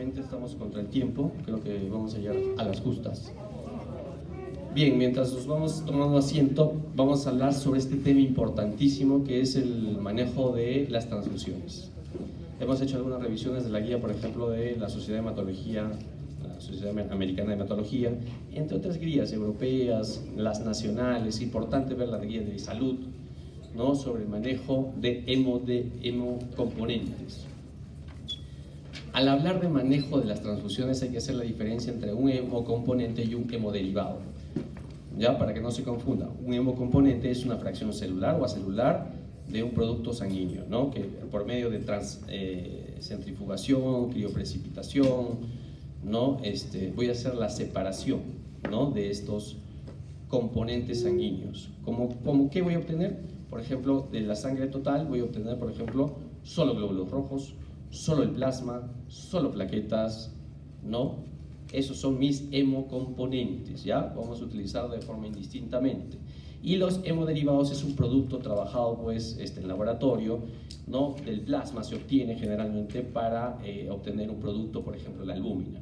lamentablemente estamos contra el tiempo, creo que vamos a llegar a las justas. Bien, mientras nos vamos tomando asiento, vamos a hablar sobre este tema importantísimo que es el manejo de las transfusiones. Hemos hecho algunas revisiones de la guía, por ejemplo, de la Sociedad de Hematología, la Sociedad Americana de Hematología, entre otras guías europeas, las nacionales. Es importante ver la guía de salud, ¿no?, sobre el manejo de hemocomponentes. Al hablar de manejo de las transfusiones hay que hacer la diferencia entre un hemocomponente y un hemodiderivado. Ya, para que no se confunda, un hemocomponente es una fracción celular o acelular de un producto sanguíneo, ¿no?, que por medio de centrifugación, crioprecipitación, ¿no?, voy a hacer la separación, ¿no?, de estos componentes sanguíneos. ¿Qué voy a obtener? Por ejemplo, de la sangre total voy a obtener, por ejemplo, solo glóbulos rojos, solo el plasma, solo plaquetas, ¿no? Esos son mis hemocomponentes, ¿ya? Vamos a utilizar de forma indistintamente. Y los hemoderivados es un producto trabajado pues en laboratorio, ¿no? Del plasma se obtiene generalmente para obtener un producto, por ejemplo, la albúmina,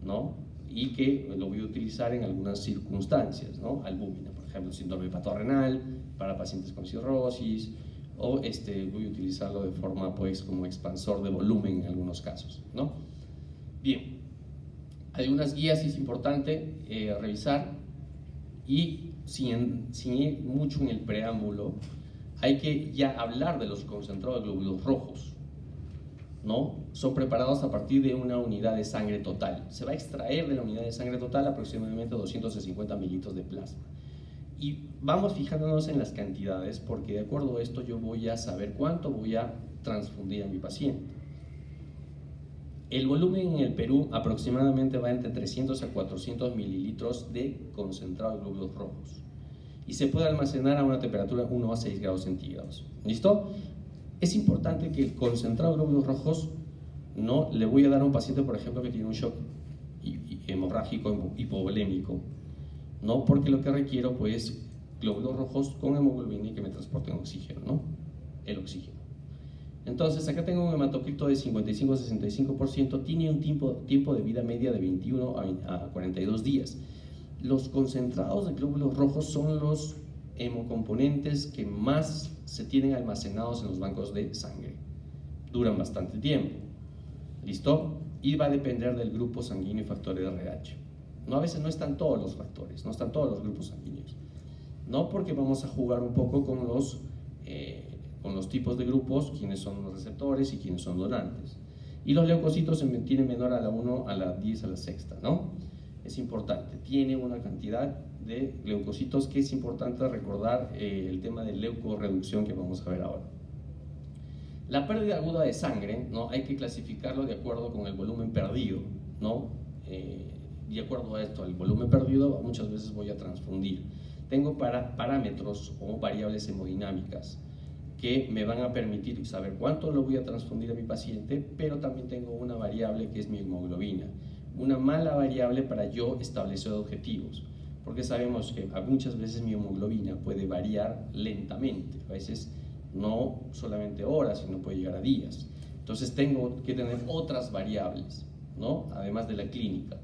¿no? Y que lo voy a utilizar en algunas circunstancias, ¿no? Albúmina, por ejemplo, síndrome hepatorrenal para pacientes con cirrosis, o voy a utilizarlo de forma pues como expansor de volumen en algunos casos, ¿no? Bien, algunas guías es importante revisar, y sin ir mucho en el preámbulo, hay que ya hablar de los concentrados de glóbulos rojos, ¿no? Son preparados a partir de una unidad de sangre total. Se va a extraer de la unidad de sangre total aproximadamente 250 mililitros de plasma. Y vamos fijándonos en las cantidades, porque de acuerdo a esto yo voy a saber cuánto voy a transfundir a mi paciente. El volumen en el Perú aproximadamente va entre 300 a 400 mililitros de concentrado de glóbulos rojos. Y se puede almacenar a una temperatura 1 a 6 grados centígrados. ¿Listo? Es importante que el concentrado de glóbulos rojos no le voy a dar a un paciente, por ejemplo, que tiene un shock hemorrágico hipovolémico, ¿no? Porque lo que requiero pues glóbulos rojos con hemoglobina y que me transporten oxígeno, ¿no? El oxígeno. Entonces acá tengo un hematocrito de 55 a 65%, tiene un tiempo de vida media de 21 a 42 días. Los concentrados de glóbulos rojos son los hemocomponentes que más se tienen almacenados en los bancos de sangre. Duran bastante tiempo. ¿Listo? Y va a depender del grupo sanguíneo y factores de RH. No, a veces no están todos los factores, no están todos los grupos sanguíneos, ¿no? Porque vamos a jugar un poco con los tipos de grupos, quiénes son los receptores y quiénes son donantes. Y los leucocitos se tienen menor a la 1 a la 10 a la sexta, ¿no? Es importante, tiene una cantidad de leucocitos que es importante recordar el tema de leucorreducción que vamos a ver ahora. La pérdida aguda de sangre, ¿no?, hay que clasificarlo de acuerdo con el volumen perdido, ¿no? De acuerdo a esto, el volumen perdido, muchas veces voy a transfundir. Tengo parámetros o variables hemodinámicas que me van a permitir saber cuánto lo voy a transfundir a mi paciente, pero también tengo una variable que es mi hemoglobina, una mala variable para yo establecer objetivos, porque sabemos que muchas veces mi hemoglobina puede variar lentamente, a veces no solamente horas, sino puede llegar a días. Entonces tengo que tener otras variables, ¿no?, además de la clínica.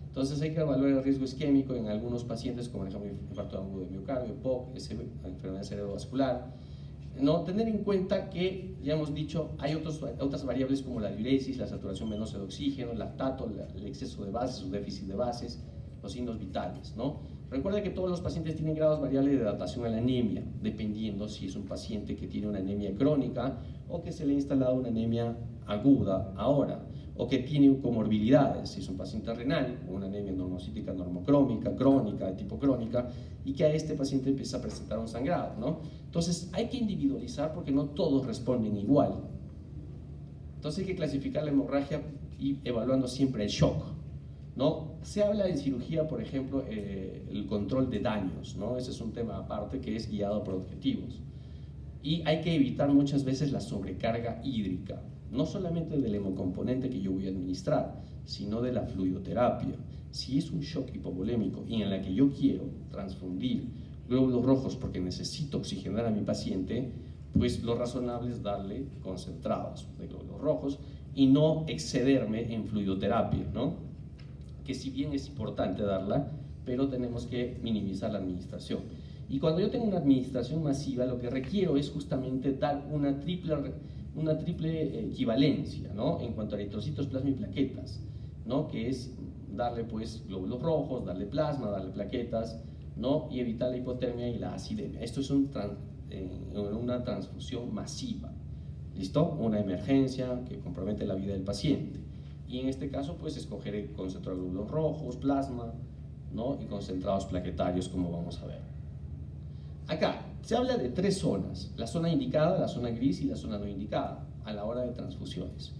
Entonces hay que evaluar el riesgo isquémico en algunos pacientes, como por ejemplo infarto agudo de miocardio, POC, enfermedad cerebrovascular. No, tener en cuenta que, ya hemos dicho, hay otras variables como la diuresis, la saturación venosa de oxígeno, el lactato, el exceso de bases o déficit de bases, los signos vitales, ¿no? Recuerda que todos los pacientes tienen grados variables de adaptación a la anemia, dependiendo si es un paciente que tiene una anemia crónica o que se le ha instalado una anemia aguda ahora, o que tiene comorbilidades, si es un paciente renal, con una anemia normocítica normocrómica, crónica, de tipo crónica, y que a este paciente empieza a presentar un sangrado, ¿no? Entonces hay que individualizar porque no todos responden igual. Entonces hay que clasificar la hemorragia y evaluando siempre el shock, ¿no? Se habla en cirugía, por ejemplo, el control de daños, ¿no? Ese es un tema aparte que es guiado por objetivos. Y hay que evitar muchas veces la sobrecarga hídrica, no solamente del hemocomponente que yo voy a administrar, sino de la fluidoterapia. Si es un shock hipovolémico y en la que yo quiero transfundir glóbulos rojos porque necesito oxigenar a mi paciente, pues lo razonable es darle concentrados de glóbulos rojos y no excederme en fluidoterapia, ¿no? Que si bien es importante darla, pero tenemos que minimizar la administración. Y cuando yo tengo una administración masiva, lo que requiero es justamente dar una triple equivalencia, ¿no? En cuanto a eritrocitos, plasma y plaquetas, ¿no? Que es darle pues glóbulos rojos, darle plasma, darle plaquetas, ¿no? Y evitar la hipotermia y la acidemia. Esto es una transfusión masiva, ¿listo? Una emergencia que compromete la vida del paciente. Y en este caso, pues escogeré concentrado de glóbulos rojos, plasma, ¿no? Y concentrados plaquetarios, como vamos a ver. Acá se habla de 3 zonas: la zona indicada, la zona gris y la zona no indicada a la hora de transfusiones.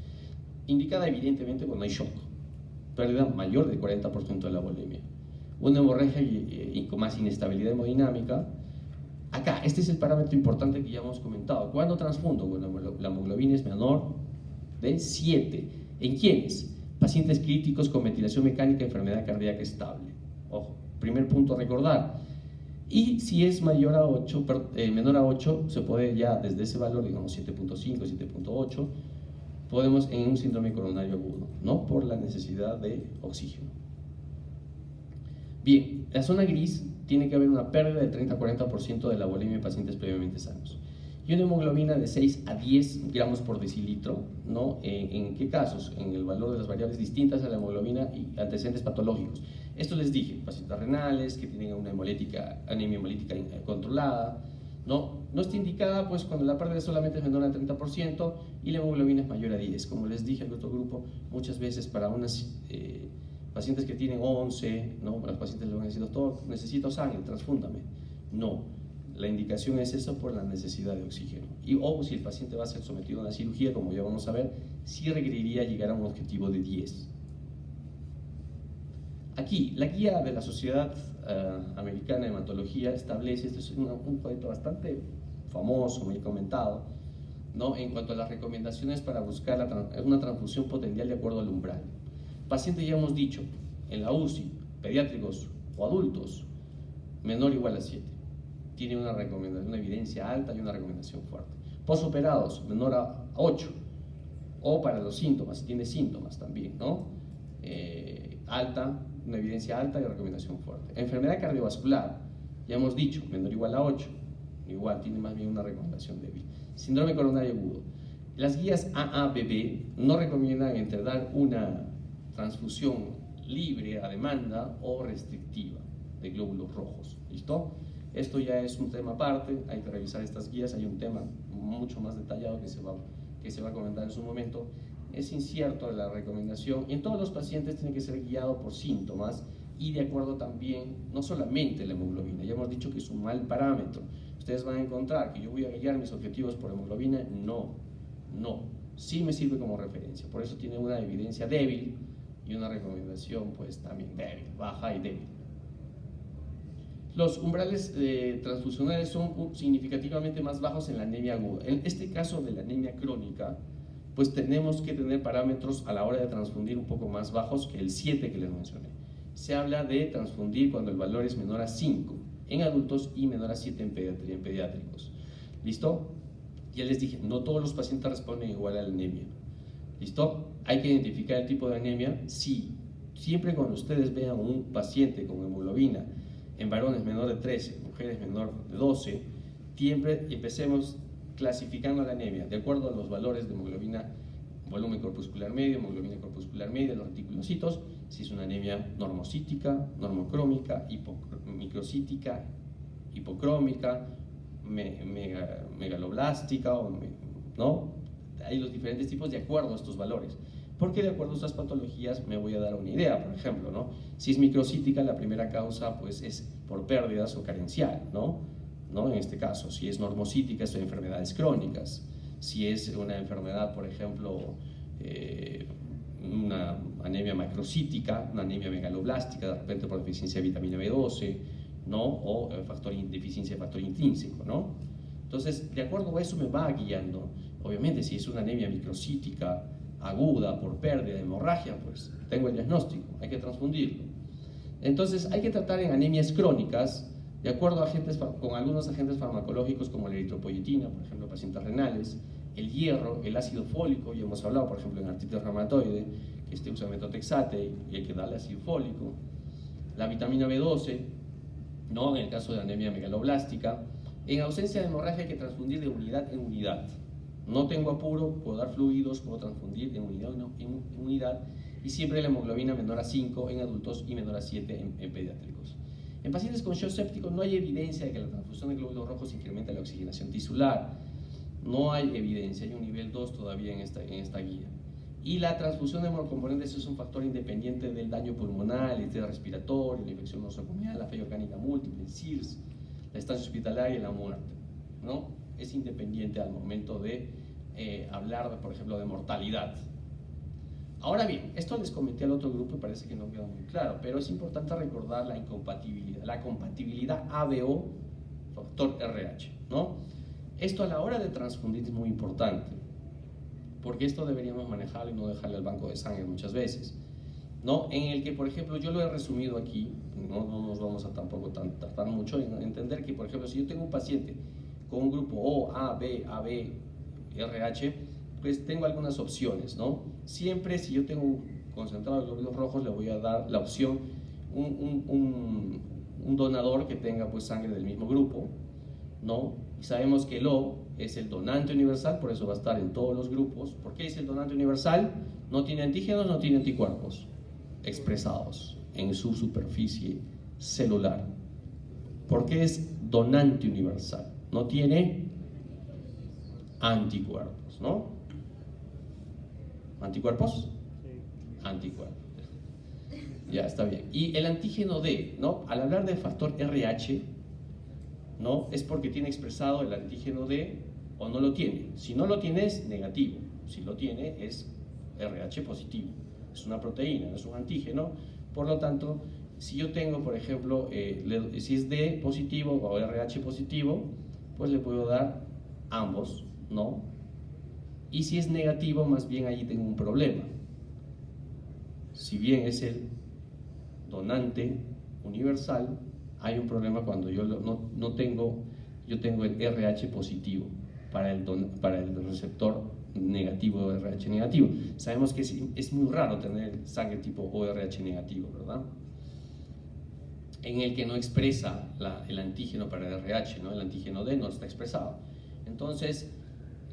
Indicada evidentemente cuando hay shock, pérdida mayor del 40% de la volemia, una hemorragia y con más inestabilidad hemodinámica. Acá, este es el parámetro importante que ya hemos comentado. ¿Cuándo transfundo? Bueno, la hemoglobina es menor de 7. ¿En quiénes? Pacientes críticos con ventilación mecánica, enfermedad cardíaca estable. Ojo, primer punto a recordar. Y si es menor a 8, se puede ya desde ese valor, digamos 7.5, 7.8, podemos en un síndrome coronario agudo, ¿no? Por la necesidad de oxígeno. Bien, la zona gris tiene que haber una pérdida del 30-40% de la volemia en pacientes previamente sanos. Y una hemoglobina de 6 a 10 gramos por decilitro, ¿no? ¿En qué casos? En el valor de las variables distintas a la hemoglobina y antecedentes patológicos. Esto les dije, pacientes renales que tienen una anemia hemolítica controlada, ¿no? No está indicada pues cuando la pérdida solamente es menor al 30% y la hemoglobina es mayor a 10. Como les dije al otro grupo, muchas veces para unas pacientes que tienen 11, ¿no? Los pacientes le van a decir, doctor, necesito sangre, transfúndame. No, la indicación es eso por la necesidad de oxígeno. O si el paciente va a ser sometido a una cirugía, como ya vamos a ver, sí requeriría llegar a un objetivo de 10. Aquí, la guía de la Sociedad Americana de Hematología establece, este es un cuadrito bastante famoso, muy comentado, ¿no? En cuanto a las recomendaciones para buscar una transfusión potencial de acuerdo al umbral. Pacientes, ya hemos dicho, en la UCI, pediátricos o adultos, menor o igual a 7. Tiene una recomendación, una evidencia alta y una recomendación fuerte. Posoperados, menor a 8. O para los síntomas, si tiene síntomas también, ¿no? Alta, una evidencia alta y recomendación fuerte. Enfermedad cardiovascular, ya hemos dicho, menor o igual a 8. Igual, tiene más bien una recomendación débil. Síndrome coronario agudo. Las guías AABB no recomiendan entre dar una transfusión libre a demanda o restrictiva de glóbulos rojos. ¿Listo? Esto ya es un tema aparte, hay que revisar estas guías, hay un tema mucho más detallado que se va a comentar en su momento. Es incierto la recomendación, y en todos los pacientes tiene que ser guiado por síntomas y de acuerdo también, no solamente la hemoglobina, ya hemos dicho que es un mal parámetro. Ustedes van a encontrar que yo voy a guiar mis objetivos por hemoglobina, no, sí me sirve como referencia, por eso tiene una evidencia débil y una recomendación pues también débil, baja y débil. Los umbrales transfusionales son significativamente más bajos en la anemia aguda. En este caso de la anemia crónica, pues tenemos que tener parámetros a la hora de transfundir un poco más bajos que el 7 que les mencioné. Se habla de transfundir cuando el valor es menor a 5 en adultos y menor a 7 en pediátricos. ¿Listo? Ya les dije, no todos los pacientes responden igual a la anemia. ¿Listo? Hay que identificar el tipo de anemia. Sí, siempre cuando ustedes vean un paciente con hemoglobina en varones menor de 13, mujeres menor de 12, siempre empecemos clasificando la anemia de acuerdo a los valores de hemoglobina, volumen corpuscular medio, hemoglobina corpuscular media, los reticulocitos, si es una anemia normocítica, normocrómica, microcítica, hipocrómica, megaloblástica, ¿no? Hay los diferentes tipos de acuerdo a estos valores, porque de acuerdo a estas patologías me voy a dar una idea. Por ejemplo, ¿no? Si es microcítica, la primera causa pues es por pérdidas o carencial, ¿no? En este caso, si es normocítica, son enfermedades crónicas. Si es una enfermedad, por ejemplo, una anemia macrocítica, una anemia megaloblástica, de repente por deficiencia de vitamina B12, ¿no? O deficiencia de factor intrínseco, ¿no? Entonces, de acuerdo a eso me va guiando. Obviamente, si es una anemia microcítica aguda por pérdida de hemorragia, pues tengo el diagnóstico, hay que transfundirlo. Entonces, hay que tratar en anemias crónicas de acuerdo a con algunos agentes farmacológicos como la eritropoyetina, por ejemplo, pacientes renales, El hierro, el ácido fólico, ya hemos hablado, por ejemplo, en artritis reumatoide, que usa metotrexate y hay que darle ácido fólico. La vitamina B12, ¿no? En el caso de anemia megaloblástica. En ausencia de hemorragia hay que transfundir de unidad en unidad. No tengo apuro, puedo dar fluidos, puedo transfundir de unidad en unidad, y siempre la hemoglobina menor a 5 en adultos y menor a 7 en pediátricos. En pacientes con shock séptico no hay evidencia de que la transfusión de glóbulos rojos incremente la oxigenación tisular. No hay evidencia, hay un nivel 2 todavía en esta guía. Y la transfusión de hemocomponentes es un factor independiente del daño pulmonar, el estrés respiratorio, la infección nosocomial, la falla orgánica múltiple, el CIRS, la estancia hospitalaria y la muerte, ¿no? Es independiente al momento de hablar, por ejemplo, de mortalidad. Ahora bien, esto les comenté al otro grupo y parece que no quedó muy claro, pero es importante recordar la incompatibilidad, la compatibilidad ABO factor RH, ¿no? Esto a la hora de transfundir es muy importante, porque esto deberíamos manejarlo y no dejarle al banco de sangre muchas veces, ¿no? En el que, por ejemplo, yo lo he resumido aquí, no nos vamos a tampoco tardar mucho en entender que, por ejemplo, si yo tengo un paciente con un grupo O, A, B, AB, RH, pues tengo algunas opciones, ¿no? Siempre si yo tengo un concentrado de glóbulos rojos le voy a dar la opción un donador que tenga pues sangre del mismo grupo, ¿no? Y sabemos que el O es el donante universal, por eso va a estar en todos los grupos. ¿Por qué es el donante universal? No tiene antígenos, no tiene anticuerpos expresados en su superficie celular. ¿Por qué es donante universal? No tiene anticuerpos, ¿no? ¿Anticuerpos? Sí. Anticuerpos. Ya, está bien. Y el antígeno D, ¿no? Al hablar del factor RH, ¿no? Es porque tiene expresado el antígeno D o no lo tiene. Si no lo tiene es negativo, si lo tiene es RH positivo. Es una proteína, no es un antígeno. Por lo tanto, si yo tengo, por ejemplo, si es D positivo o RH positivo, pues le puedo dar ambos, ¿no? Y si es negativo, más bien ahí tengo un problema. Si bien es el donante universal, hay un problema cuando yo tengo el RH positivo para el receptor negativo o RH negativo. Sabemos que es muy raro tener sangre tipo ORH negativo, ¿verdad? En el que no expresa el antígeno para el RH, ¿no? El antígeno D no está expresado. Entonces,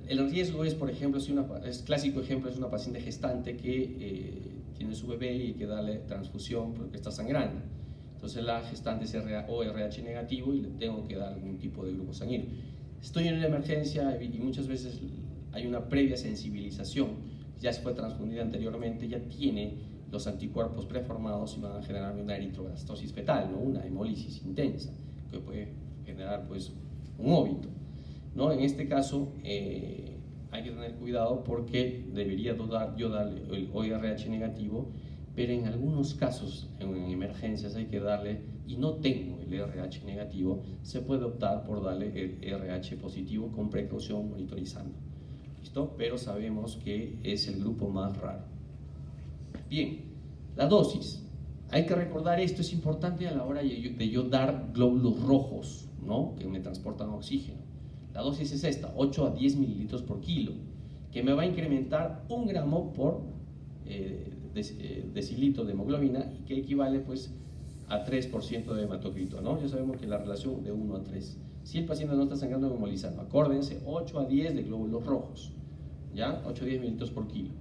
el riesgo es, por ejemplo, es clásico ejemplo, es una paciente gestante que tiene su bebé y hay que darle transfusión porque está sangrando. Entonces la gestante es ORH negativo y le tengo que dar algún tipo de grupo sanguíneo. Estoy en una emergencia y muchas veces hay una previa sensibilización, ya se fue transfundida anteriormente, ya tiene los anticuerpos preformados y van a generar una eritroblastosis fetal, ¿no? Una hemólisis intensa que puede generar pues un óbito, ¿no? En este caso hay que tener cuidado porque debería yo darle el ORH negativo, pero en algunos casos, en emergencias hay que darle, y no tengo el RH negativo, se puede optar por darle el RH positivo con precaución monitorizando, ¿listo? Pero sabemos que es el grupo más raro. Bien, la dosis. Hay que recordar esto, es importante a la hora de yo dar glóbulos rojos, ¿no? Que me transportan oxígeno. La dosis es esta, 8 a 10 mililitros por kilo, que me va a incrementar 1 gramo por decilitro de hemoglobina y que equivale pues a 3% de hematocrito, ¿no? Ya sabemos que la relación de 1 a 3. Si el paciente no está sangrando hemolizando, acuérdense, 8 a 10 de glóbulos rojos, ¿ya? 8 a 10 mililitros por kilo.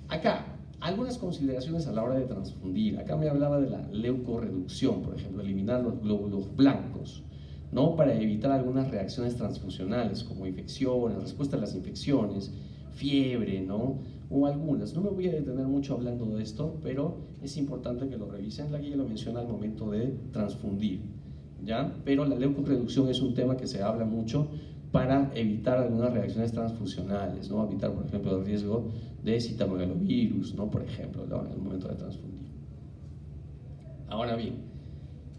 Acá, algunas consideraciones a la hora de transfundir. Acá me hablaba de la leucorreducción, por ejemplo, eliminar los glóbulos blancos, ¿no? Para evitar algunas reacciones transfusionales como infecciones, respuesta a las infecciones, fiebre, ¿no? O algunas. No me voy a detener mucho hablando de esto, pero es importante que lo revisen. La guía lo menciona al momento de transfundir, ¿ya? Pero la leucorreducción es un tema que se habla mucho para evitar algunas reacciones transfusionales, ¿no? Evitar, por ejemplo, el riesgo de citomegalovirus, ¿no? Por ejemplo, ¿no? En el momento de transfundir. Ahora bien,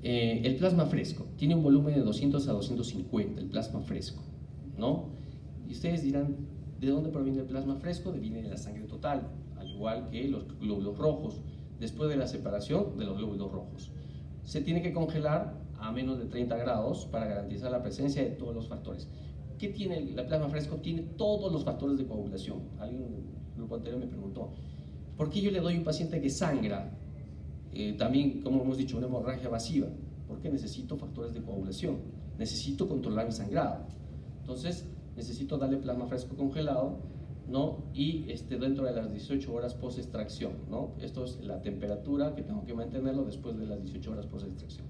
el plasma fresco tiene un volumen de 200 a 250, el plasma fresco, ¿no? Y ustedes dirán, ¿de dónde proviene el plasma fresco? Viene de la sangre total, al igual que los glóbulos rojos, después de la separación de los glóbulos rojos. Se tiene que congelar a menos de 30 grados para garantizar la presencia de todos los factores. ¿qué tiene el plasma fresco? Tiene todos los factores de coagulación. Alguien en el grupo anterior me preguntó, ¿por qué yo le doy a un paciente que sangra? También, como hemos dicho, una hemorragia masiva, porque necesito factores de coagulación, necesito controlar mi sangrado. Entonces, necesito darle plasma fresco congelado, ¿no? Y dentro de las 18 horas post extracción, ¿no? Esto es la temperatura que tengo que mantenerlo después de las 18 horas post extracción.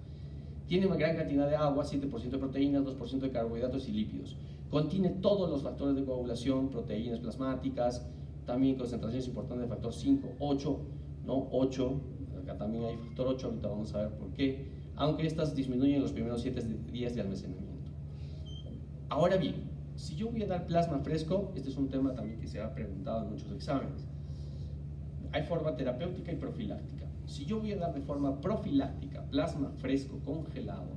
Tiene una gran cantidad de agua, 7% de proteínas, 2% de carbohidratos y lípidos. Contiene todos los factores de coagulación, proteínas plasmáticas, también concentraciones importantes de factor 5, 8, ¿no? 8, acá también hay factor 8, ahorita vamos a ver por qué, aunque estas disminuyen en los primeros 7 días de almacenamiento. Ahora bien, si yo voy a dar plasma fresco, este es un tema también que se ha preguntado en muchos exámenes. Hay forma terapéutica y profiláctica. Si yo voy a dar de forma profiláctica plasma fresco congelado,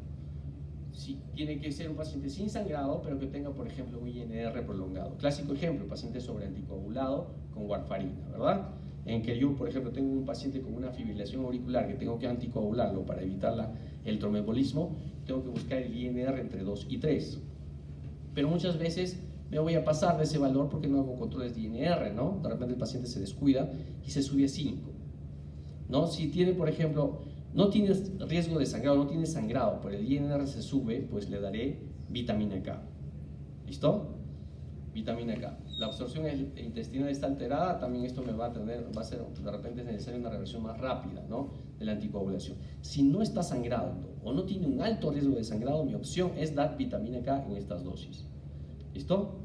sí, tiene que ser un paciente sin sangrado, pero que tenga, por ejemplo, un INR prolongado. Clásico ejemplo, paciente sobre anticoagulado con warfarina, ¿verdad? En que yo, por ejemplo, tengo un paciente con una fibrilación auricular que tengo que anticoagularlo para evitar el tromboembolismo, tengo que buscar el INR entre 2 y 3. Pero muchas veces me voy a pasar de ese valor porque no hago controles de INR, ¿no? De repente el paciente se descuida y se sube a 5, ¿no? Si tiene, por ejemplo, no tiene riesgo de sangrado, no tiene sangrado, pero el INR se sube, pues le daré vitamina K. ¿Listo? Vitamina K. La absorción intestinal está alterada, también esto va a ser, de repente es necesaria una reversión más rápida, ¿no? De la anticoagulación. Si no está sangrando o no tiene un alto riesgo de sangrado, mi opción es dar vitamina K en estas dosis. ¿Listo?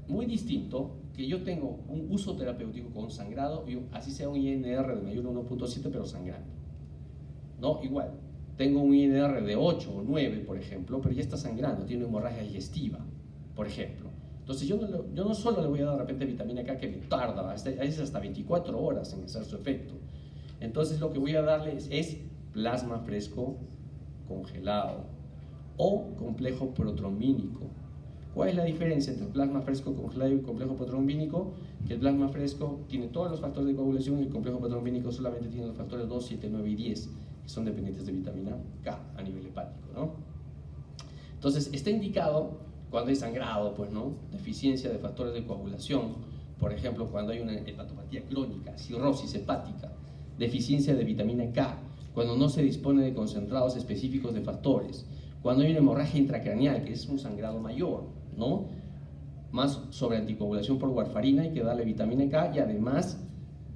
Muy distinto que yo tengo un uso terapéutico con sangrado, y así sea un INR de mayor a 1.7 pero sangrando, ¿no? Igual, tengo un INR de 8 o 9, por ejemplo, pero ya está sangrando, tiene una hemorragia digestiva, por ejemplo. Entonces yo no solo le voy a dar de repente vitamina K, que me tarda, a veces hasta 24 horas en hacer su efecto. Entonces lo que voy a darles es plasma fresco congelado o complejo protrombínico. ¿Cuál es la diferencia entre el plasma fresco congelado y el complejo protrombínico? Que el plasma fresco tiene todos los factores de coagulación y el complejo protrombínico solamente tiene los factores 2, 7, 9 y 10, que son dependientes de vitamina K a nivel hepático, ¿no? Entonces está indicado cuando hay sangrado, pues, ¿no? Deficiencia de factores de coagulación, por ejemplo, cuando hay una hepatopatía crónica, cirrosis hepática, deficiencia de vitamina K, cuando no se dispone de concentrados específicos de factores, cuando hay una hemorragia intracraneal, que es un sangrado mayor, ¿no? Más sobre anticoagulación por warfarina, hay que darle vitamina K y además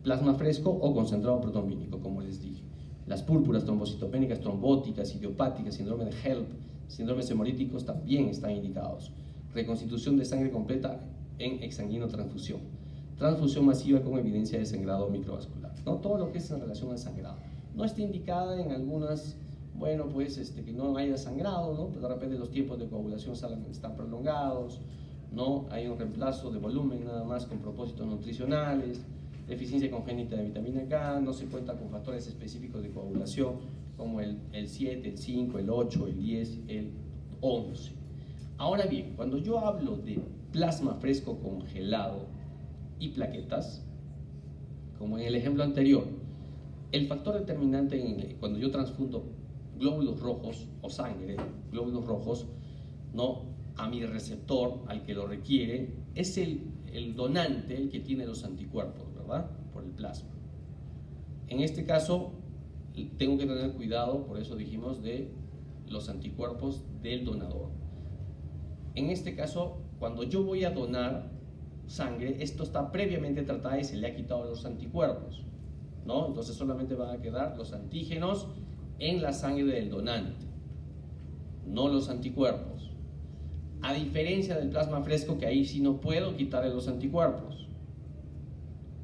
plasma fresco o concentrado protrombínico, como les dije. Las púrpuras trombocitopénicas, trombóticas, idiopáticas, síndrome de HELP, síndromes hemolíticos también están indicados. Reconstitución de sangre completa en exsanguino transfusión. Transfusión masiva con evidencia de sangrado microvascular, ¿no? Todo lo que es en relación al sangrado. No está indicada en algunas, bueno, pues que no haya sangrado, ¿no? Pero de repente los tiempos de coagulación están prolongados, ¿no? Hay un reemplazo de volumen nada más con propósitos nutricionales, deficiencia congénita de vitamina K, no se cuenta con factores específicos de coagulación como el 7, el 5, el 8, el 10, el 11. Ahora bien, cuando yo hablo de plasma fresco congelado y plaquetas, como en el ejemplo anterior, el factor determinante cuando yo transfundo glóbulos rojos o sangre, glóbulos rojos, ¿no? A mi receptor, al que lo requiere, es el donante el que tiene los anticuerpos, ¿verdad? Por el plasma. En este caso, tengo que tener cuidado, por eso dijimos, de los anticuerpos del donador. En este caso, cuando yo voy a donar sangre, esto está previamente tratado y se le ha quitado los anticuerpos, ¿no? Entonces solamente van a quedar los antígenos en la sangre del donante, no los anticuerpos. A diferencia del plasma fresco, que ahí sí no puedo quitarle los anticuerpos.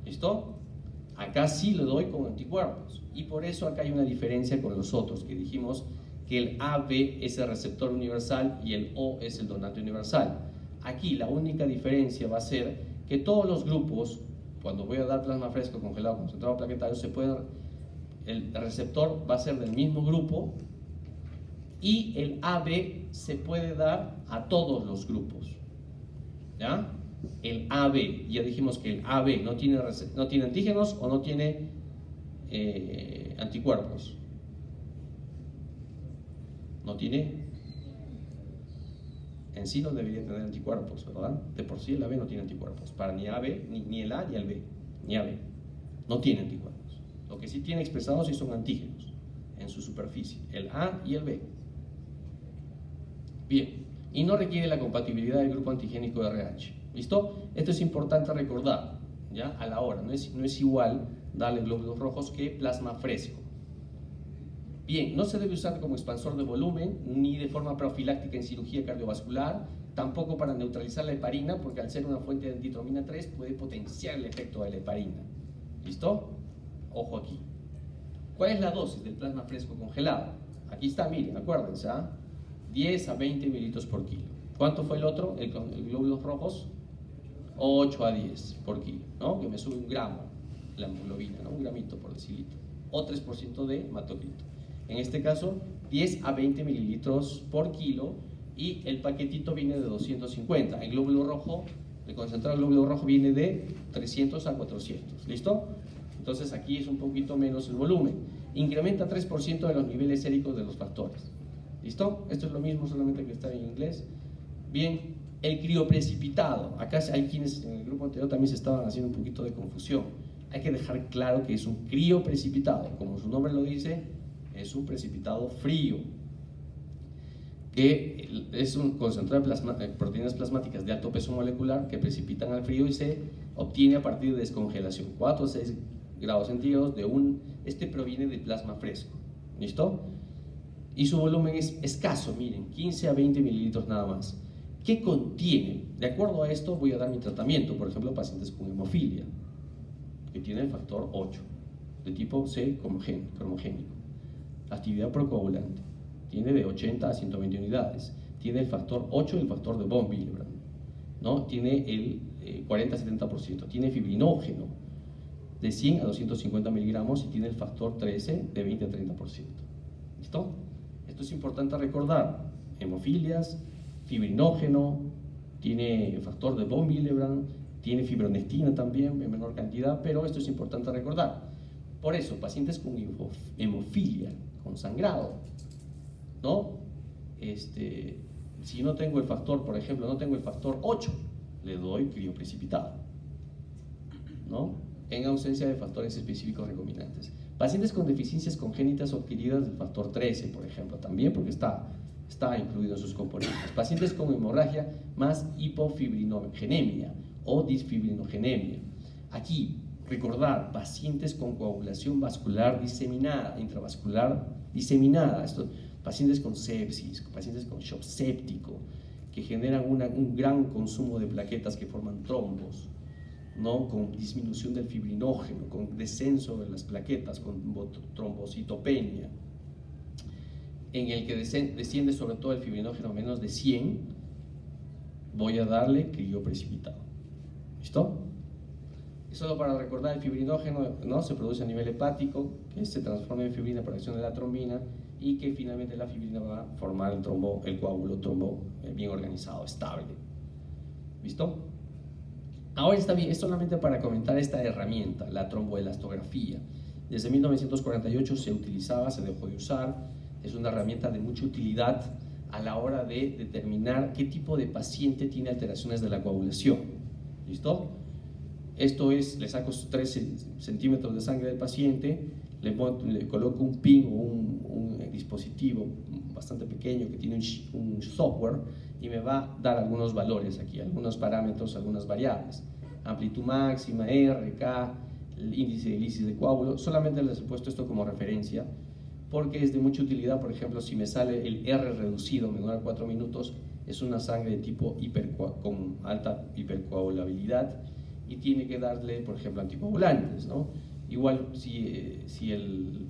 ¿Listo? Acá sí lo doy con anticuerpos. Y por eso acá hay una diferencia con los otros, que dijimos que el AB es el receptor universal y el O es el donante universal. Aquí la única diferencia va a ser que todos los grupos, cuando voy a dar plasma fresco, congelado, concentrado, plaquetario, el receptor va a ser del mismo grupo y el AB se puede dar a todos los grupos, ¿ya? El AB, ya dijimos que el AB no tiene antígenos o no tiene anticuerpos. No tiene en sí no debería tener anticuerpos, ¿verdad? De por sí el AB no tiene anticuerpos, para ni AB, ni el A ni el B, ni AB, no tiene anticuerpos. Lo que sí tiene expresados sí son antígenos en su superficie, el A y el B. Bien, y no requiere la compatibilidad del grupo antigénico de RH. ¿Listo? Esto es importante recordar, ¿ya? A la hora, no es igual darle glóbulos rojos que plasma fresco. Bien, no se debe usar como expansor de volumen, ni de forma profiláctica en cirugía cardiovascular, tampoco para neutralizar la heparina, porque al ser una fuente de antitromina 3 puede potenciar el efecto de la heparina. ¿Listo? Ojo aquí. ¿Cuál es la dosis del plasma fresco congelado? Aquí está, miren, acuérdense, 10 a 20 mililitros por kilo. ¿Cuánto fue el otro? El glóbulos rojos, 8 a 10 por kilo, ¿no? Que me sube 1 gramo la hemoglobina, ¿no? 1 gramito por decilitro, o 3% de hematocrito. En este caso, 10 a 20 mililitros por kilo, y el paquetito viene de 250. El glóbulo rojo, el concentrado del glóbulo rojo viene de 300 a 400. ¿Listo? Entonces aquí es un poquito menos el volumen. Incrementa 3% de los niveles séricos de los factores. ¿Listo? Esto es lo mismo, solamente que está en inglés. Bien, el crioprecipitado. Acá hay quienes en el grupo anterior también se estaban haciendo un poquito de confusión. Hay que dejar claro que es un crioprecipitado. Como su nombre lo dice, es un precipitado frío, que es un concentrado de proteínas plasmáticas de alto peso molecular que precipitan al frío y se obtiene a partir de descongelación, 4 a 6 grados centígrados este proviene de plasma fresco. ¿Listo? Y su volumen es escaso, miren, 15 a 20 mililitros nada más. ¿Qué contiene? De acuerdo a esto voy a dar mi tratamiento, por ejemplo, pacientes con hemofilia, que tiene el factor 8, de tipo C cromogénico. Actividad procoagulante, tiene de 80 a 120 unidades, tiene el factor 8 y el factor de von Willebrand, ¿no? Tiene el 40 a 70%, tiene fibrinógeno de 100 a 250 miligramos y tiene el factor 13 de 20 a 30%. ¿Listo? Esto es importante recordar: hemofilias, fibrinógeno, tiene factor de von Willebrand, tiene fibronectina también en menor cantidad, pero esto es importante recordar. Por eso, pacientes con hemofilia, con sangrado, ¿no? Si no tengo el factor, por ejemplo, no tengo el factor 8, le doy crioprecipitado, ¿no? En ausencia de factores específicos recombinantes. Pacientes con deficiencias congénitas o adquiridas del factor 13, por ejemplo, también, porque está incluido en sus componentes. Pacientes con hemorragia más hipofibrinogenemia o disfibrinogenemia. Aquí, recordar, pacientes con coagulación vascular diseminada, intravascular diseminada, pacientes con sepsis, pacientes con shock séptico, que generan un gran consumo de plaquetas que forman trombos, ¿no? Con disminución del fibrinógeno, con descenso de las plaquetas, con trombocitopenia, en el que desciende sobre todo el fibrinógeno a menos de 100, voy a darle crioprecipitado. ¿Listo? Y solo para recordar, el fibrinógeno, ¿no?, se produce a nivel hepático, que se transforma en fibrina por acción de la trombina, y que finalmente la fibrina va a formar el coágulo trombo bien organizado, estable. ¿Listo? Ahora está bien, es solamente para comentar esta herramienta, la tromboelastografía. Desde 1948 se utilizaba, se dejó de usar. Es una herramienta de mucha utilidad a la hora de determinar qué tipo de paciente tiene alteraciones de la coagulación. ¿Listo? Esto es, le saco 13 centímetros de sangre del paciente, le coloco un pin o un dispositivo bastante pequeño que tiene un software y me va a dar algunos valores aquí, algunos parámetros, algunas variables. Amplitud máxima, R, K, el índice de lisis de coágulo. Solamente les he puesto esto como referencia porque es de mucha utilidad. Por ejemplo, si me sale el R reducido menor a 4 minutos, es una sangre de tipo con alta hipercoagulabilidad y tiene que darle, por ejemplo, anticoagulantes, ¿no? Igual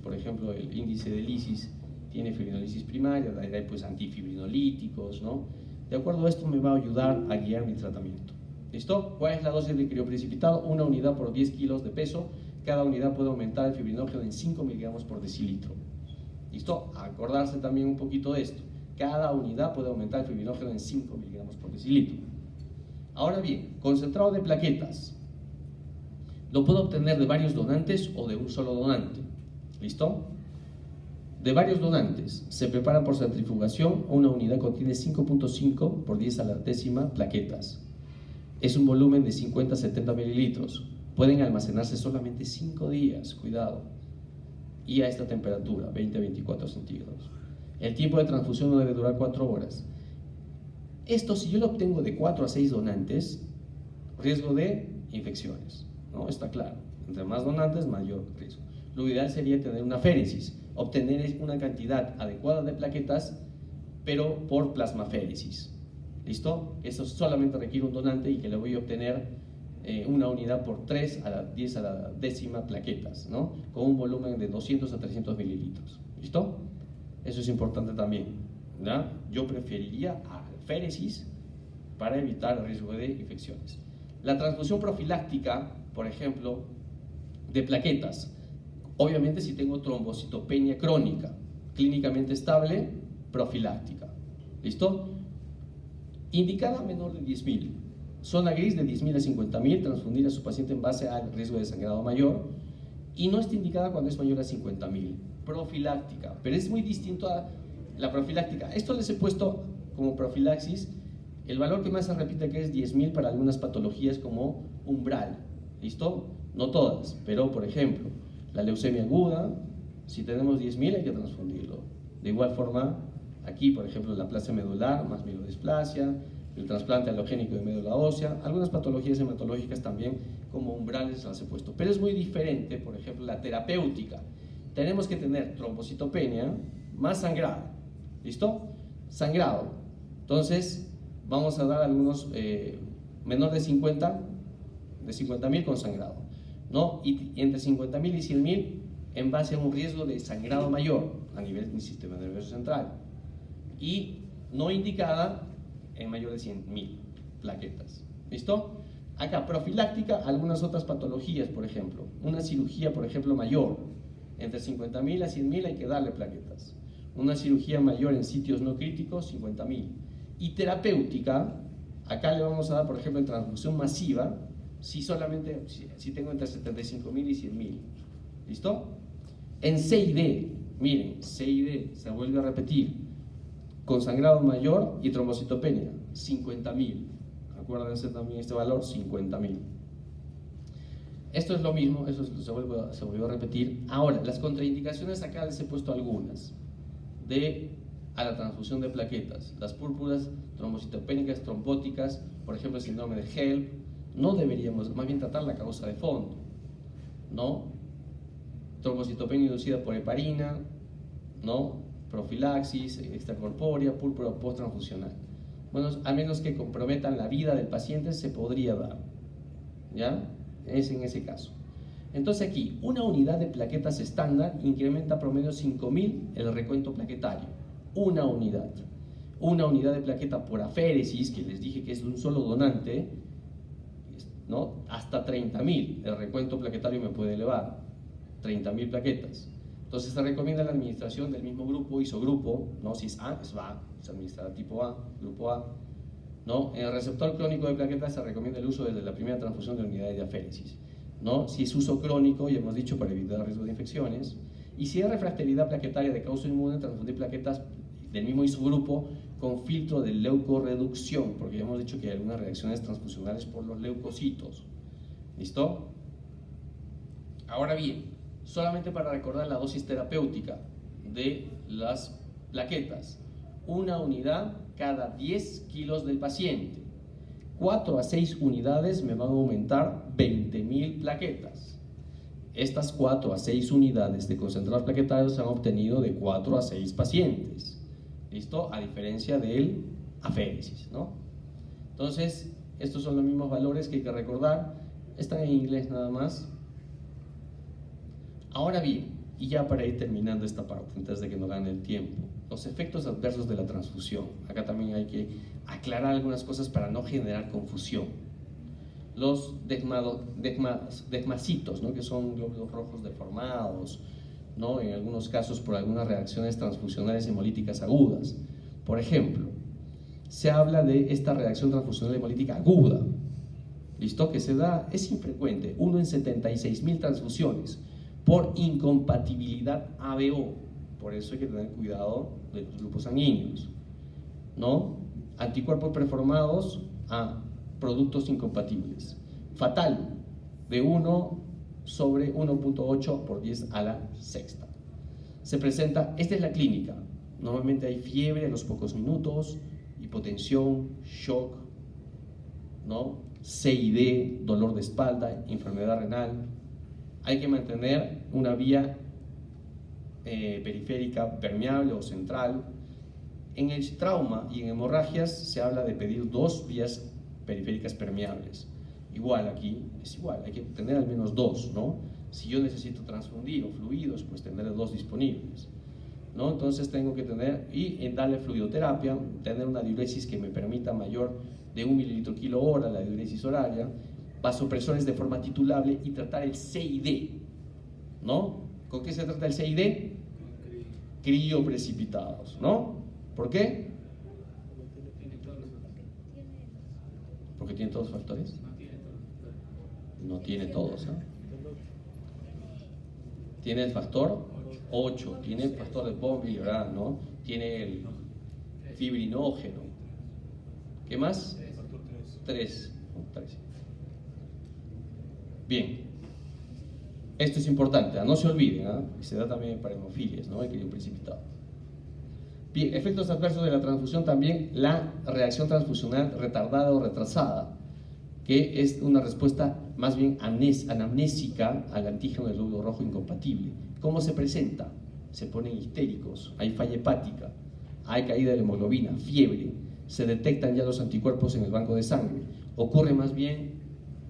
por ejemplo, el índice de lisis tiene fibrinolisis primaria, daré pues antifibrinolíticos, ¿no? De acuerdo a esto me va a ayudar a guiar mi tratamiento. ¿Listo? ¿Cuál es la dosis de crioprecipitado? 1 unidad por 10 kilos de peso. Cada unidad puede aumentar el fibrinógeno en 5 miligramos por decilitro. ¿Listo? Acordarse también un poquito de esto. Cada unidad puede aumentar el fibrinógeno en 5 miligramos por decilitro. Ahora bien, concentrado de plaquetas. Lo puedo obtener de varios donantes o de un solo donante. ¿Listo? de varios donantes. Se preparan por centrifugación. Una unidad contiene 5.5 por 10 a la décima plaquetas. Es un volumen de 50 a 70 mililitros. Pueden almacenarse solamente 5 días, cuidado, y a esta temperatura, 20 a 24 centígrados. El tiempo de transfusión no debe durar 4 horas. Esto, si yo lo obtengo de 4 a 6 donantes, riesgo de infecciones, ¿no? Está claro. Entre más donantes, mayor riesgo. Lo ideal sería tener una aféresis, obtener una cantidad adecuada de plaquetas, pero por plasmaféresis. ¿Listo? Eso solamente requiere un donante y que le voy a obtener una unidad por 3 a la 10 a la décima plaquetas, ¿no? Con un volumen de 200 a 300 mililitros. ¿Listo? Eso es importante también, ¿ya? Yo preferiría aféresis para evitar el riesgo de infecciones. La transfusión profiláctica, por ejemplo, de plaquetas, obviamente si tengo trombocitopenia crónica, clínicamente estable, profiláctica. ¿Listo? Indicada menor de 10.000, zona gris de 10.000 a 50.000, transfundir a su paciente en base al riesgo de sangrado mayor, y no está indicada cuando es mayor a 50.000, profiláctica, pero es muy distinto a la profiláctica. Esto les he puesto como profilaxis. El valor que más se repite que es 10.000 para algunas patologías como umbral. ¿Listo? No todas, pero por ejemplo, la leucemia aguda, si tenemos 10.000 hay que transfundirlo. De igual forma, aquí por ejemplo la aplasia medular más mielodisplasia, el trasplante halogénico de médula ósea, algunas patologías hematológicas también como umbrales las he puesto. Pero es muy diferente, por ejemplo, la terapéutica. Tenemos que tener trombocitopenia más sangrado. ¿Listo? Sangrado. Entonces, vamos a dar algunos menor de 50.000 con sangrado, ¿no? Y entre 50.000 y 100.000 en base a un riesgo de sangrado mayor a nivel del sistema nervioso central, y no indicada en mayor de 100.000 plaquetas. ¿Listo? Acá, profiláctica, algunas otras patologías, por ejemplo, una cirugía, por ejemplo, mayor, entre 50.000 a 100.000 hay que darle plaquetas. Una cirugía mayor en sitios no críticos, 50.000. Y terapéutica, acá le vamos a dar, por ejemplo, en transfusión masiva, si tengo entre 75.000 y 100.000. ¿Listo? En CID, miren, CID se vuelve a repetir, con sangrado mayor y trombocitopenia, 50.000. Acuérdense también este valor, 50.000. Esto es lo mismo, eso se volvió a repetir. Ahora, las contraindicaciones acá les he puesto algunas a la transfusión de plaquetas. Las púrpuras trombocitopénicas trombóticas, por ejemplo, el síndrome de HELP, no deberíamos, más bien tratar la causa de fondo, ¿no? Trombocitopenia inducida por heparina, ¿no? Profilaxis extracorpórea, púrpura posttransfusional. Bueno, a menos que comprometan la vida del paciente, se podría dar, ¿ya? Es en ese caso. Entonces aquí, una unidad de plaquetas estándar incrementa promedio 5.000 el recuento plaquetario. Una unidad de plaqueta por aféresis, que les dije que es de un solo donante, ¿no? Hasta 30.000 el recuento plaquetario me puede elevar, 30.000 plaquetas. Entonces se recomienda la administración del mismo grupo, isogrupo, ¿no? Si es A, es VA, se administra tipo A, grupo A, ¿no? En el receptor crónico de plaquetas se recomienda el uso desde la primera transfusión de unidades de aféresis, ¿no? Si es uso crónico, ya hemos dicho, para evitar el riesgo de infecciones. Y si hay refractariedad plaquetaria de causa inmune, transfundir plaquetas del mismo isogrupo con filtro de leucorreducción, porque ya hemos dicho que hay algunas reacciones transfusionales por los leucocitos. ¿Listo? Ahora bien, solamente para recordar la dosis terapéutica de las plaquetas, una unidad cada 10 kilos del paciente. 4 a 6 unidades me van a aumentar 20.000 plaquetas. Estas 4 a 6 unidades de concentrados plaquetarios se han obtenido de 4 a 6 pacientes. ¿Listo? A diferencia del aféresis, ¿no? Entonces, estos son los mismos valores que hay que recordar. Están en inglés nada más. Ahora bien, y ya para ir terminando esta parte, antes de que nos gane el tiempo, los efectos adversos de la transfusión. Acá también hay que aclarar algunas cosas para no generar confusión. Los desmasitos, ¿no? Que son glóbulos rojos deformados, ¿no? En algunos casos por algunas reacciones transfusionales hemolíticas agudas. Por ejemplo, se habla de esta reacción transfusional hemolítica aguda, ¿listo? Que se da, es infrecuente, 1 en 76.000 transfusiones, por incompatibilidad ABO, Por eso hay que tener cuidado de los grupos sanguíneos, ¿no? Anticuerpos preformados a productos incompatibles. Fatal, de 1 sobre 1.8 por 10 a la sexta. Se presenta, esta es la clínica. Normalmente hay fiebre a los pocos minutos, hipotensión, shock, ¿no? CID, dolor de espalda, enfermedad renal. Hay que mantener una vía periférica permeable o central. En el trauma y en hemorragias se habla de pedir 2 vías periféricas permeables. Igual aquí es igual, hay que tener al menos 2, ¿no? Si yo necesito transfundir o fluidos, pues tener 2 disponibles, ¿no? Entonces tengo que tener, y en darle fluidoterapia, tener una diuresis que me permita mayor de 1 mililitro kilo hora, la diuresis horaria, vasopresores de forma titulable y tratar el CID, ¿no? ¿Con qué se trata el CID? Crioprecipitados, ¿no? ¿Por qué? Porque tiene todos los factores. No tiene todos, ¿no? Tiene el factor 8, tiene el factor de Bonville, ¿verdad? ¿No? Tiene el fibrinógeno. ¿Qué más? 3. Bien. Esto es importante, no se olviden, ¿eh? Se da también para hemofilias, ¿no? El crioprecipitado. Bien, efectos adversos de la transfusión también, la reacción transfusional retardada o retrasada, que es una respuesta más bien anamnésica al antígeno del glóbulo rojo incompatible. ¿Cómo se presenta? Se ponen histéricos, hay falla hepática, hay caída de la hemoglobina, fiebre, se detectan ya los anticuerpos en el banco de sangre, ocurre más bien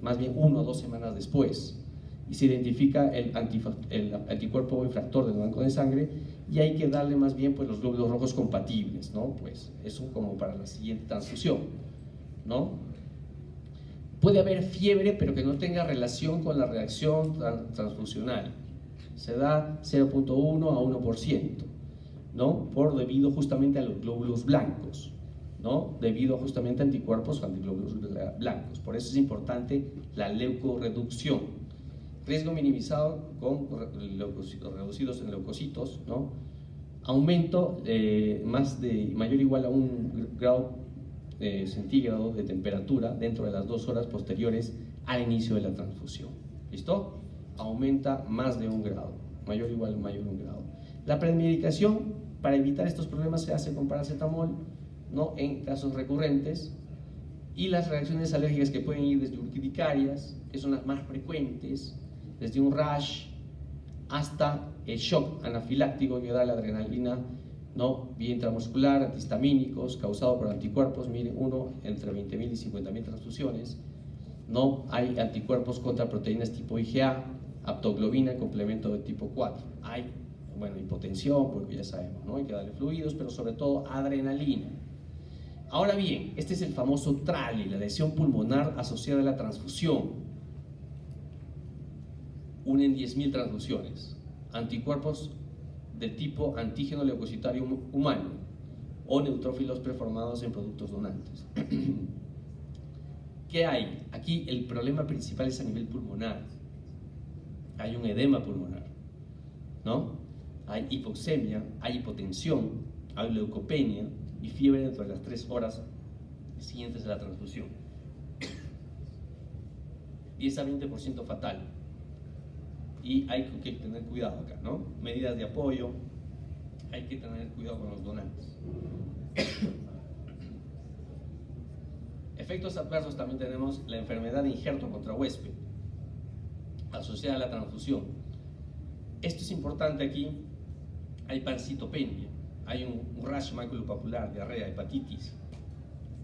1 o 2 semanas después, y se identifica el anticuerpo infractor del banco de sangre, y hay que darle más bien pues los glóbulos rojos compatibles, ¿no? Pues eso como para la siguiente transfusión, ¿no? Puede haber fiebre pero que no tenga relación con la reacción transfusional, se da 0.1 a 1%, ¿no? Debido justamente a los glóbulos blancos, ¿no? Debido justamente a anticuerpos o antiglóbulos blancos. Por eso es importante la leucorreducción. Riesgo minimizado con reducidos en leucocitos, ¿no? Aumento mayor o igual a 1 grado centígrado de temperatura dentro de las 2 horas posteriores al inicio de la transfusión. ¿Listo? Aumenta más de 1 grado, mayor o igual a 1 grado. La premedicación para evitar estos problemas se hace con paracetamol, ¿no? En casos recurrentes, y las reacciones alérgicas que pueden ir desde urticarias, que son las más frecuentes, desde un rash hasta el shock anafiláctico que da la adrenalina, ¿no? Vía intramuscular, antihistamínicos, causado por anticuerpos, miren, uno entre 20.000 y 50.000 transfusiones, ¿no? Hay anticuerpos contra proteínas tipo IgA, aptoglobina, complemento de tipo 4. Hay, bueno, hipotensión, porque ya sabemos, ¿no? Hay que darle fluidos, pero sobre todo adrenalina. Ahora bien, este es el famoso TRALI, la lesión pulmonar asociada a la transfusión. Unen 10.000 transfusiones, anticuerpos de tipo antígeno leucocitario humano o neutrófilos preformados en productos donantes. ¿Qué hay? Aquí el problema principal es a nivel pulmonar. Hay un edema pulmonar, ¿no? Hay hipoxemia, hay hipotensión, hay leucopenia y fiebre dentro de las 3 horas siguientes a la transfusión. 10 a 20% fatal. Y hay que tener cuidado acá, ¿no? Medidas de apoyo, hay que tener cuidado con los donantes. Efectos adversos también tenemos la enfermedad de injerto contra huésped, asociada a la transfusión. Esto es importante aquí, hay pancitopenia, hay un rash maculopapular, diarrea, hepatitis.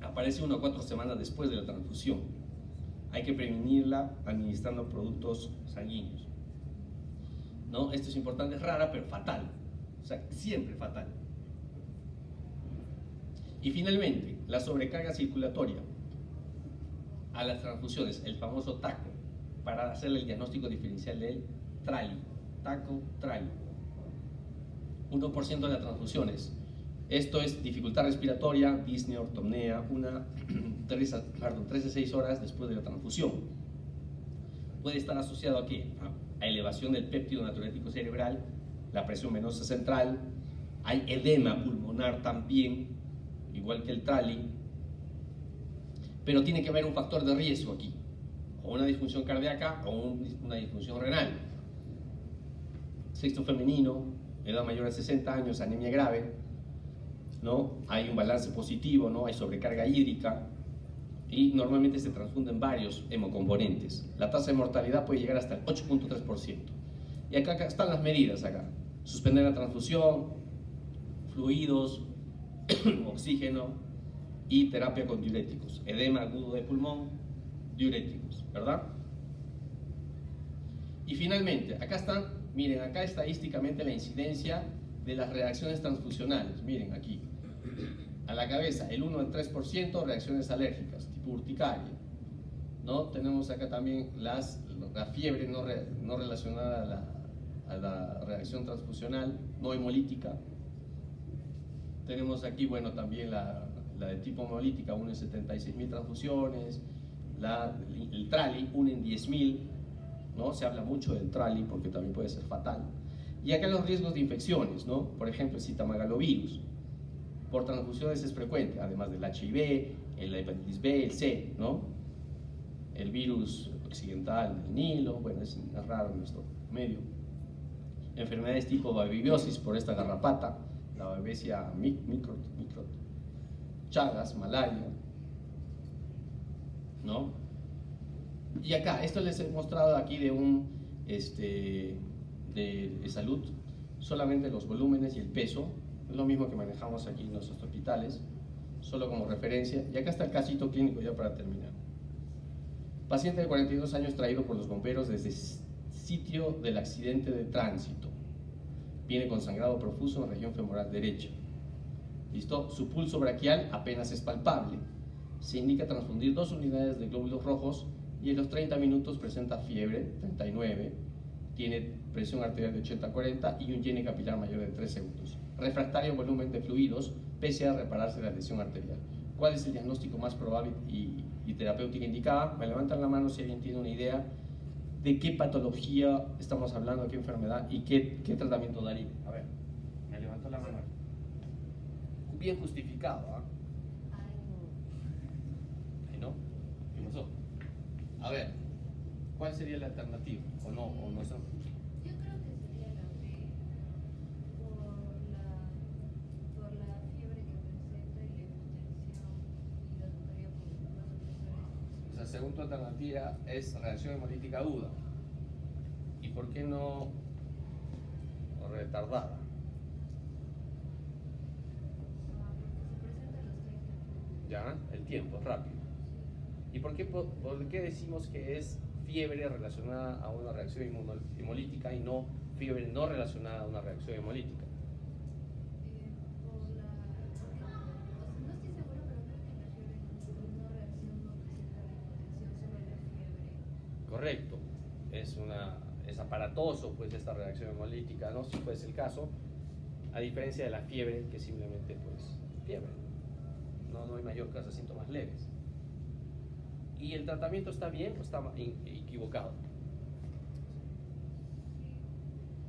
Aparece 1 a 4 semanas después de la transfusión. Hay que prevenirla administrando productos sanguíneos, ¿no? Esto es importante, es rara pero fatal, o sea, siempre fatal. Y finalmente, la sobrecarga circulatoria a las transfusiones, el famoso TACO, para hacer el diagnóstico diferencial del TRALI, TACO-TRALI. 1% de las transfusiones. Esto es dificultad respiratoria, disnea, ortopnea, 3 a 6 horas después de la transfusión. Puede estar asociado a ¿qué? A elevación del péptido natriurético cerebral, la presión venosa central, Hay edema pulmonar también, igual que el TRALI, pero tiene que haber un factor de riesgo aquí, o una disfunción cardíaca o una disfunción renal. Sexo femenino, edad mayor de 60 años, anemia grave, ¿no? Hay un balance positivo, ¿no? Hay sobrecarga hídrica y normalmente se transfunden varios hemocomponentes. La tasa de mortalidad puede llegar hasta el 8.3%. Y acá están las medidas, acá. Suspender la transfusión, fluidos, oxígeno y terapia con diuréticos. Edema agudo de pulmón, diuréticos, ¿verdad? Y finalmente, acá están, miren, acá estadísticamente la incidencia de las reacciones transfusionales. Miren aquí, a la cabeza, el 1 al 3% reacciones alérgicas, tipo urticaria, ¿no? Tenemos acá también la fiebre no relacionada a la reacción transfusional, no hemolítica. Tenemos aquí, bueno, también la de tipo hemolítica, 1 en 76.000 transfusiones, el TRALI, 1 en 10.000, ¿no? Se habla mucho del TRALI porque también puede ser fatal. Y acá los riesgos de infecciones, ¿no? Por ejemplo, el citomegalovirus, por transfusiones es frecuente, además del HIV, la hepatitis B, el C, ¿no? El virus occidental del Nilo, bueno, es raro en nuestro medio. Enfermedades tipo babibiosis por esta garrapata, la babesia microt, Chagas, malaria, ¿no? Y acá, esto les he mostrado aquí de salud, solamente los volúmenes y el peso, es lo mismo que manejamos aquí en nuestros hospitales, solo como referencia. Y acá está el casito clínico ya para terminar. Paciente de 42 años traído por los bomberos desde sitio del accidente de tránsito. Viene con sangrado profuso en la región femoral derecha. ¿Listo? Su pulso braquial apenas es palpable. Se indica transfundir 2 unidades de glóbulos rojos y en los 30 minutos presenta fiebre, 39, tiene presión arterial de 80-40 y un llene capilar mayor de 3 segundos. Refractario volumen de fluidos, pese a repararse la lesión arterial. ¿Cuál es el diagnóstico más probable y terapéutica indicada? Me levantan la mano si alguien tiene una idea de qué patología estamos hablando, qué enfermedad y qué tratamiento daría. A ver, me levantó la mano. Bien justificado, ¿ah? ¿Eh? ¿No? ¿Qué pasó? A ver, ¿cuál sería la alternativa? ¿O no son? Yo creo que sería la B por la fiebre que presenta y la hipotensión y la tocaría por vasopresores. O sea, según tu alternativa es reacción hemolítica aguda. ¿Y por qué no retardada? Ya, el tiempo, rápido. ¿Y por qué decimos que es fiebre relacionada a una reacción hemolítica y no fiebre no relacionada a una reacción hemolítica? No estoy segura, pero creo que la fiebre no reacción no presenta la hipotensión, solo la fiebre. Correcto, es aparatoso pues esta reacción hemolítica, ¿no? Si fuese el caso, a diferencia de la fiebre, que simplemente pues fiebre. No hay mayor clase de síntomas leves. ¿Y el tratamiento está bien o está equivocado?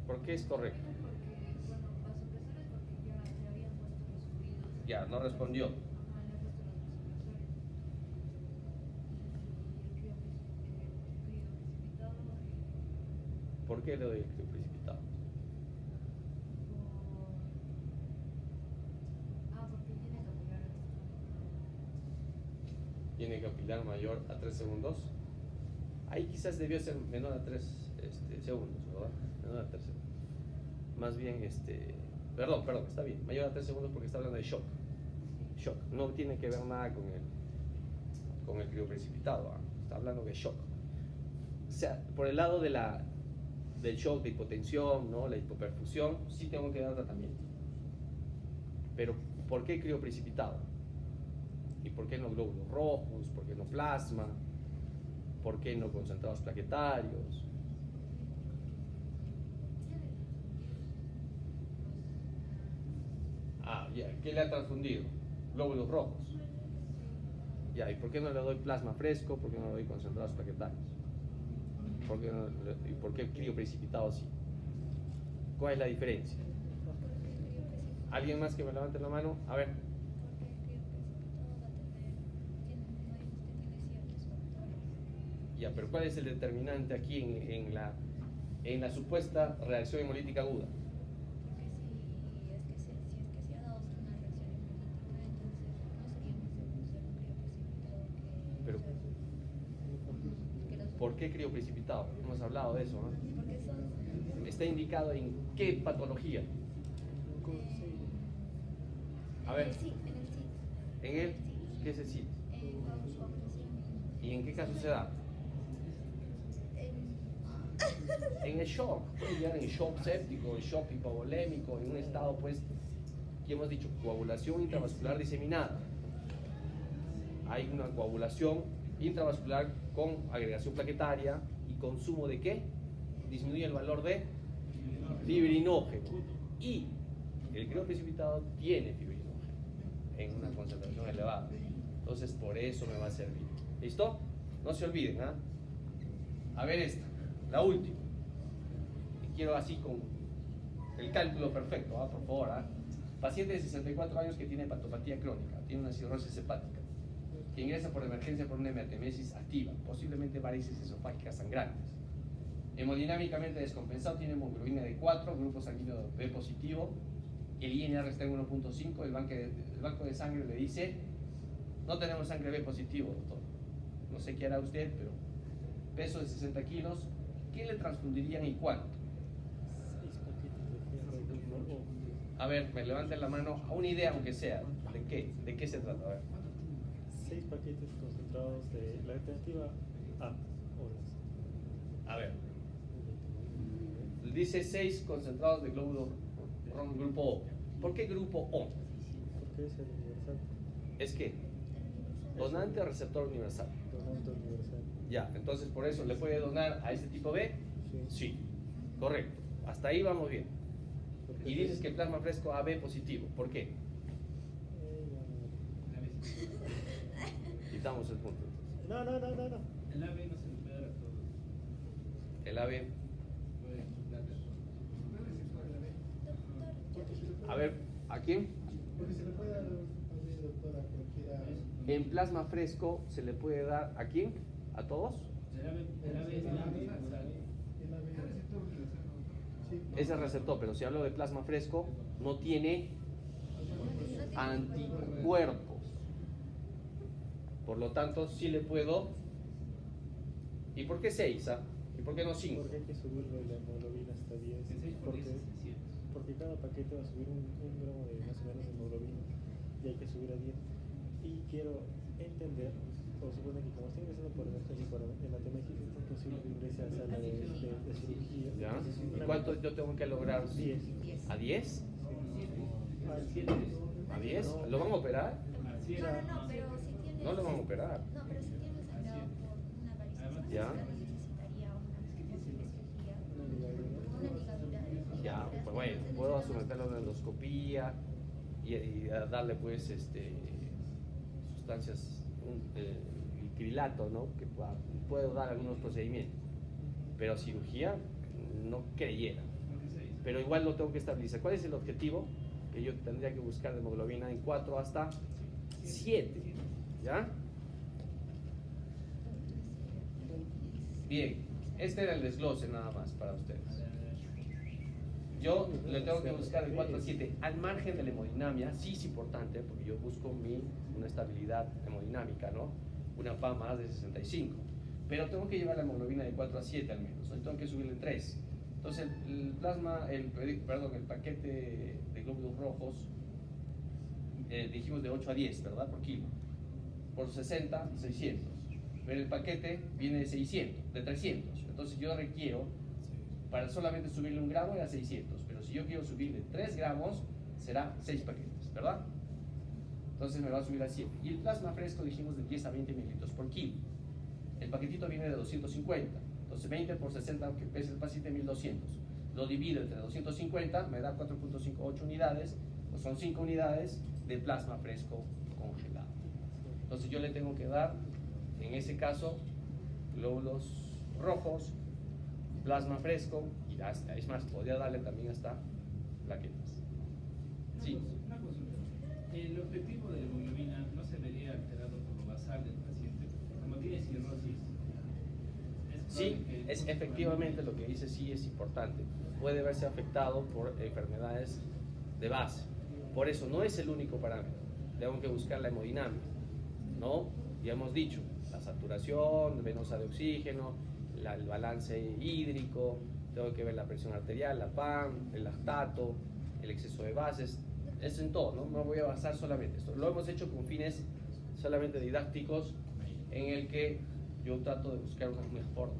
¿Por qué es correcto? Porque, bueno, vasopresores porque ya habían puesto los fluidos. Ya, no respondió. Ajá, le han puesto los vasopresores. Y el crío precipitado. ¿Por qué le doy el crío precipitado? Porque tiene capilar. Tiene capilar mayor a 3 segundos. Ahí quizás debió ser menor a 3 segundos, ¿verdad? Menor a 3 segundos. Más bien, perdón, está bien. Mayor a 3 segundos porque está hablando de shock. Shock. No tiene que ver nada con el crío precipitado, ¿eh? Está hablando de shock. O sea, por el lado del shock, de hipotensión, ¿no? La hipoperfusión, sí tengo que dar tratamiento. Pero, ¿por qué crío precipitado? ¿Y por qué no glóbulos rojos? ¿Por qué no plasma? ¿Por qué no concentrados plaquetarios? Ya, ¿qué le ha transfundido? Glóbulos rojos. Ya, ¿y por qué no le doy plasma fresco? ¿Por qué no le doy concentrados plaquetarios? ¿Y por qué crío precipitado así? ¿Cuál es la diferencia? ¿Alguien más que me levante la mano? A ver. Porque el crioprecipitado va a tener, no hay, usted tiene ciertos factores. Ya, pero ¿cuál es el determinante aquí en la supuesta reacción hemolítica aguda? Porque si es que se ha dado una reacción hemolítica, entonces no sería más seguro ser un crioprecipitado Pero, que los... ¿por qué crioprecipitado? Hemos hablado de eso, ¿no? Porque son... Está indicado en qué patología. A ver. En el CIT. ¿En el? ¿Qué es el CIT? En coagulación. ¿Y en qué caso se da? En el shock, puede llegar en shock séptico, en shock hipovolémico, en un estado, pues, que hemos dicho, coagulación intravascular diseminada. Hay una coagulación intravascular con agregación plaquetaria y consumo de ¿qué? Disminuye el valor de fibrinógeno. Y el crioprecipitado tiene fibrinógeno en una concentración elevada. Entonces, por eso me va a servir. ¿Listo? No se olviden, ¿ah? A ver esta, la última. Y quiero así con el cálculo perfecto, ¿ah? Por favor, ¿ah? Paciente de 64 años que tiene hepatopatía crónica, tiene una cirrosis hepática, que ingresa por emergencia por una hematemesis activa, posiblemente varices esofágicas sangrantes. Hemodinámicamente descompensado, tiene hemoglobina de 4, grupo sanguíneo B positivo, el INR está en 1.5, el banco de sangre le dice, no tenemos sangre B positivo, doctor. No sé qué hará usted, pero peso de 60 kilos, ¿qué le transfundirían y cuánto? 6 paquetes de fierro. A ver, me levanten la mano, a una idea aunque sea, ¿de qué? ¿De qué se trata? A ver. 6 paquetes concentrados de la alternativa A. Horas. A ver. Dice 6 concentrados de glóbulo rojo, grupo O. ¿Por qué grupo O? Porque es el universal. ¿Es qué? Donante o receptor universal. Donante universal. Ya, entonces por eso, ¿le puede donar a este tipo B? Sí. Correcto. Hasta ahí vamos bien. Porque Y dices que el plasma fresco AB positivo. ¿Por qué? Quitamos el punto. No. El AB no se le puede dar a todos. El AB. Puede darle a todos. A ver, ¿a quién? Porque se le puede dar, doctora, a cualquiera. En plasma fresco se le puede dar ¿a quién? ¿A todos? El AB es receptor universal. Sí. Es el receptor, pero si hablo de plasma fresco, no tiene anticuerpos. Por lo tanto, sí le puedo. ¿Y por qué 6? ¿Y por qué no 5? Porque hay que subirle la hemoglobina hasta 10. En 6 por 10 es 600. Porque cada paquete va a subir un gramo de más o menos de hemoglobina y hay que subir a 10. Y quiero entender, o supone que como estoy ingresando por emergencia por hematemesis, es imposible que ingrese a sala de cirugía. ¿Ya? Entonces, ¿Y una- cuánto yo tengo que lograr? 10. ¿A 10? ¿A 10? No. ¿Lo van a operar? No, pero si tiene... No lo van a operar. No, pero si tiene sangrado por una varices, Ya. necesitaría una cirugía, Una ligadura. una ligadura. Ya, pues bueno, puedo someterlo a una endoscopía y a darle pues sustancias, el crilato, ¿no? Que puedo dar algunos procedimientos, pero cirugía no creyera. Pero igual lo tengo que estabilizar. ¿Cuál es el objetivo? Que yo tendría que buscar de hemoglobina en 4 hasta 7, ¿ya? Bien, este era el desglose nada más para ustedes. Yo le tengo que buscar de 4 a 7 al margen de la hemodinamia. Sí es importante porque yo busco una estabilidad hemodinámica, ¿no? Una PA más de 65, pero tengo que llevar la hemoglobina de 4 a 7 al menos. Hoy tengo que subirle 3. Entonces el paquete de glóbulos rojos dijimos de 8 a 10, ¿verdad? Por kilo. Por 60, 600. Pero el paquete viene de 600, de 300. Entonces yo requiero, para solamente subirle 1 gramo era 600, pero si yo quiero subirle 3 gramos, será 6 paquetes, ¿verdad? Entonces me va a subir a 100. Y el plasma fresco dijimos de 10 a 20 mililitros por kilo. El paquetito viene de 250. Entonces 20 por 60, que pesa el paciente, 1200. Lo divido entre 250, me da 4.58 unidades, pues son 5 unidades de plasma fresco congelado. Entonces yo le tengo que dar, en ese caso, glóbulos rojos, plasma fresco, y hasta, es más, podría darle también hasta plaquetas. Sí. Una consulta. El objetivo de la hemoglobina no se vería alterado por lo basal del paciente. Como tiene cirrosis. Sí, es efectivamente lo que dice, sí es importante. Puede verse afectado por enfermedades de base. Por eso no es el único parámetro. Tengo que buscar la hemodinámica, ¿no? Ya hemos dicho, la saturación venosa de oxígeno, el balance hídrico, tengo que ver la presión arterial, la PAM, el lactato, el exceso de bases, eso en todo, ¿no? No voy a basar solamente esto. Lo hemos hecho con fines solamente didácticos, en el que yo trato de buscar una mejor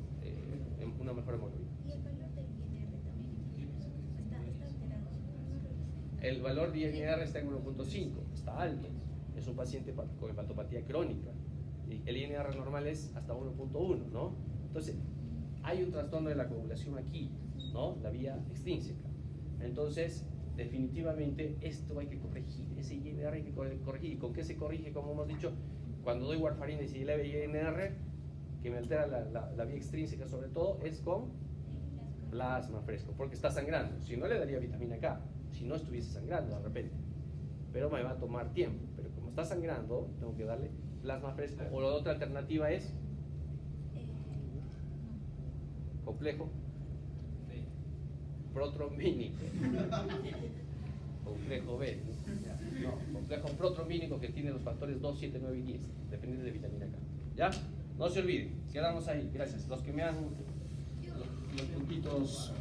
hemoglobina. ¿Y el valor del INR también está alterado? El valor de INR está en 1.5, está alto. Es un paciente con hepatopatía crónica. Y el INR normal es hasta 1.1, ¿no? Entonces, hay un trastorno de la coagulación aquí, ¿no? La vía extrínseca. Entonces, definitivamente esto hay que corregir. Ese INR hay que corregir. ¿Y con qué se corrige? Como hemos dicho, cuando doy warfarina y si eleva INR, que me altera la vía extrínseca sobre todo, es con plasma fresco, porque está sangrando. Si no, le daría vitamina K, si no estuviese sangrando de repente. Pero me va a tomar tiempo. Pero como está sangrando, tengo que darle plasma fresco. O la otra alternativa es complejo protrombínico. Complejo B. No, complejo protrombínico que tiene los factores 2, 7, 9 y 10, dependiendo de vitamina K. ¿Ya? No se olviden, quedamos ahí. Gracias. Los que me han los puntitos.